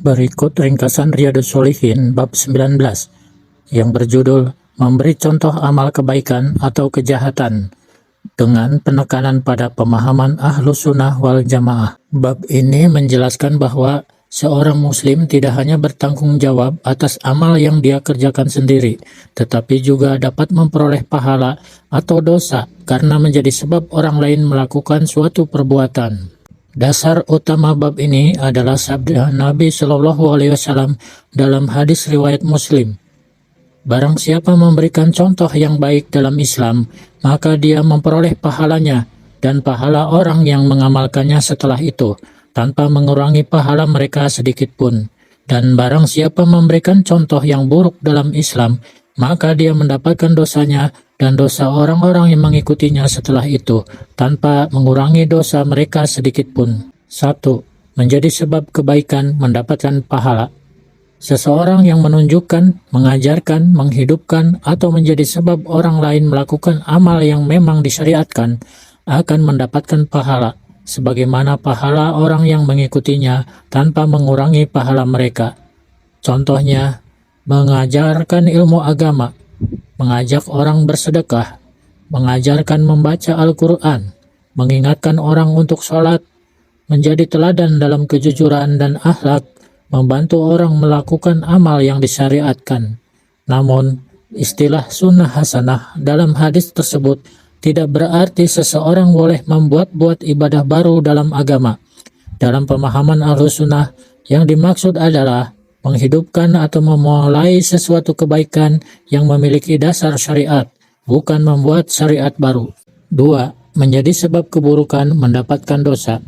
Berikut ringkasan Riyadhus Shalihin bab 19 yang berjudul Memberi Contoh Amal Kebaikan atau Kejahatan dengan penekanan pada pemahaman Ahlus Sunnah wal Jamaah. Bab ini menjelaskan bahwa seorang muslim tidak hanya bertanggung jawab atas amal yang dia kerjakan sendiri, tetapi juga dapat memperoleh pahala atau dosa karena menjadi sebab orang lain melakukan suatu perbuatan. Dasar utama bab ini adalah sabda Nabi Shallallahu Alaihi Wasallam dalam hadis riwayat Muslim. Barang siapa memberikan contoh yang baik dalam Islam, maka dia memperoleh pahalanya dan pahala orang yang mengamalkannya setelah itu, tanpa mengurangi pahala mereka sedikit pun. Dan barang siapa memberikan contoh yang buruk dalam Islam, maka dia mendapatkan dosanya dan dosa orang-orang yang mengikutinya setelah itu, tanpa mengurangi dosa mereka sedikit pun. 1. Menjadi sebab kebaikan mendapatkan pahala. Seseorang yang menunjukkan, mengajarkan, menghidupkan, atau menjadi sebab orang lain melakukan amal yang memang disyariatkan, akan mendapatkan pahala, sebagaimana pahala orang yang mengikutinya tanpa mengurangi pahala mereka. Contohnya, mengajarkan ilmu agama, mengajak orang bersedekah, mengajarkan membaca Al-Quran, mengingatkan orang untuk sholat, menjadi teladan dalam kejujuran dan akhlak, membantu orang melakukan amal yang disyariatkan. Namun, istilah sunnah hasanah dalam hadis tersebut tidak berarti seseorang boleh membuat-buat ibadah baru dalam agama. Dalam pemahaman Ahlus Sunnah, yang dimaksud adalah menghidupkan atau memulai sesuatu kebaikan yang memiliki dasar syariat, bukan membuat syariat baru. 2. Menjadi sebab keburukan mendapatkan dosa.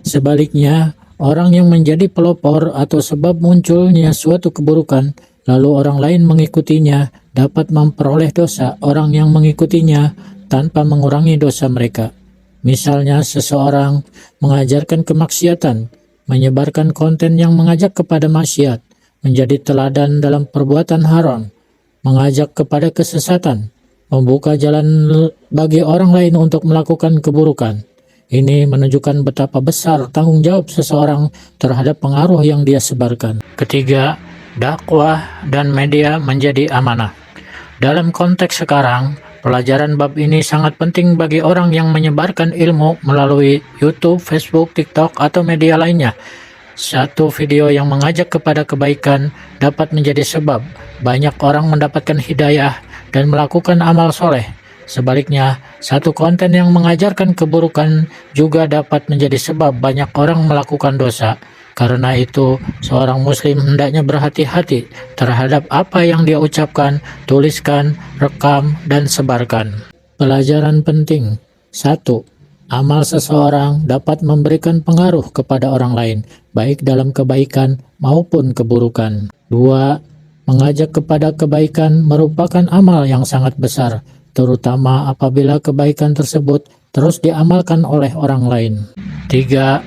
Sebaliknya, orang yang menjadi pelopor atau sebab munculnya suatu keburukan, lalu orang lain mengikutinya, dapat memperoleh dosa orang yang mengikutinya tanpa mengurangi dosa mereka. Misalnya, seseorang mengajarkan kemaksiatan, menyebarkan konten yang mengajak kepada maksiat, menjadi teladan dalam perbuatan haram, mengajak kepada kesesatan, membuka jalan bagi orang lain untuk melakukan keburukan. Ini menunjukkan betapa besar tanggung jawab seseorang terhadap pengaruh yang dia sebarkan. Ketiga, dakwah dan media menjadi amanah. Dalam konteks sekarang, pelajaran bab ini sangat penting bagi orang yang menyebarkan ilmu melalui YouTube, Facebook, TikTok, atau media lainnya. Satu video yang mengajak kepada kebaikan dapat menjadi sebab banyak orang mendapatkan hidayah dan melakukan amal soleh. Sebaliknya, satu konten yang mengajarkan keburukan juga dapat menjadi sebab banyak orang melakukan dosa. Karena itu, seorang muslim hendaknya berhati-hati terhadap apa yang dia ucapkan, tuliskan, rekam, dan sebarkan. Pelajaran penting. 1. Amal seseorang dapat memberikan pengaruh kepada orang lain, baik dalam kebaikan maupun keburukan. 2. Mengajak kepada kebaikan merupakan amal yang sangat besar, terutama apabila kebaikan tersebut terus diamalkan oleh orang lain. 3.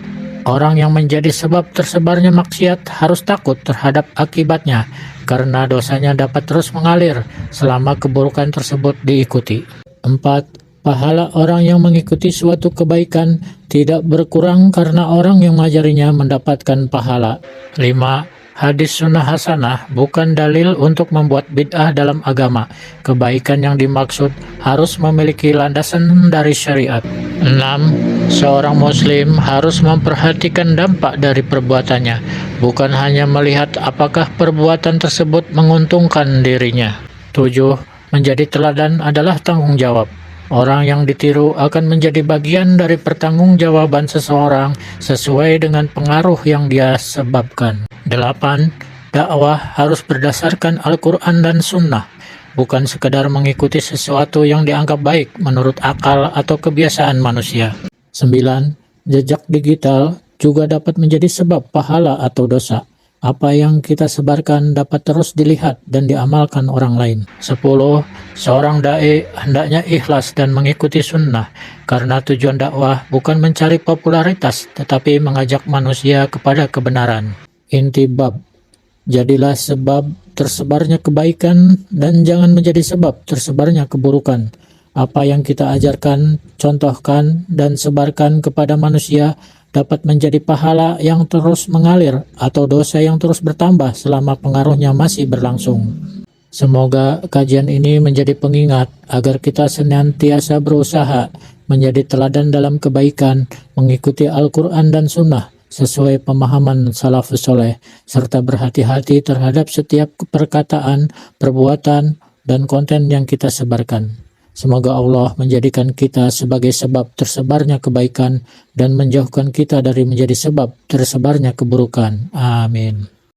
Orang yang menjadi sebab tersebarnya maksiat harus takut terhadap akibatnya, karena dosanya dapat terus mengalir selama keburukan tersebut diikuti. 4. Pahala orang yang mengikuti suatu kebaikan tidak berkurang karena orang yang mengajarinya mendapatkan pahala. 5. Hadis sunnah hasanah bukan dalil untuk membuat bid'ah dalam agama. Kebaikan yang dimaksud harus memiliki landasan dari syariat. 6. Seorang muslim harus memperhatikan dampak dari perbuatannya, bukan hanya melihat apakah perbuatan tersebut menguntungkan dirinya. 7. Menjadi teladan adalah tanggung jawab. Orang yang ditiru akan menjadi bagian dari pertanggungjawaban seseorang sesuai dengan pengaruh yang dia sebabkan. 8. Dakwah harus berdasarkan Al-Quran dan Sunnah, bukan sekedar mengikuti sesuatu yang dianggap baik menurut akal atau kebiasaan manusia. 9. Jejak digital juga dapat menjadi sebab pahala atau dosa. Apa yang kita sebarkan dapat terus dilihat dan diamalkan orang lain. 10. Seorang da'i hendaknya ikhlas dan mengikuti sunnah, karena tujuan dakwah bukan mencari popularitas, tetapi mengajak manusia kepada kebenaran. Inti bab, jadilah sebab tersebarnya kebaikan dan jangan menjadi sebab tersebarnya keburukan. Apa yang kita ajarkan, contohkan, dan sebarkan kepada manusia dapat menjadi pahala yang terus mengalir atau dosa yang terus bertambah selama pengaruhnya masih berlangsung. Semoga kajian ini menjadi pengingat agar kita senantiasa berusaha menjadi teladan dalam kebaikan, mengikuti Al-Quran dan Sunnah sesuai pemahaman salafus soleh, serta berhati-hati terhadap setiap perkataan, perbuatan, dan konten yang kita sebarkan. Semoga Allah menjadikan kita sebagai sebab tersebarnya kebaikan dan menjauhkan kita dari menjadi sebab tersebarnya keburukan. Amin.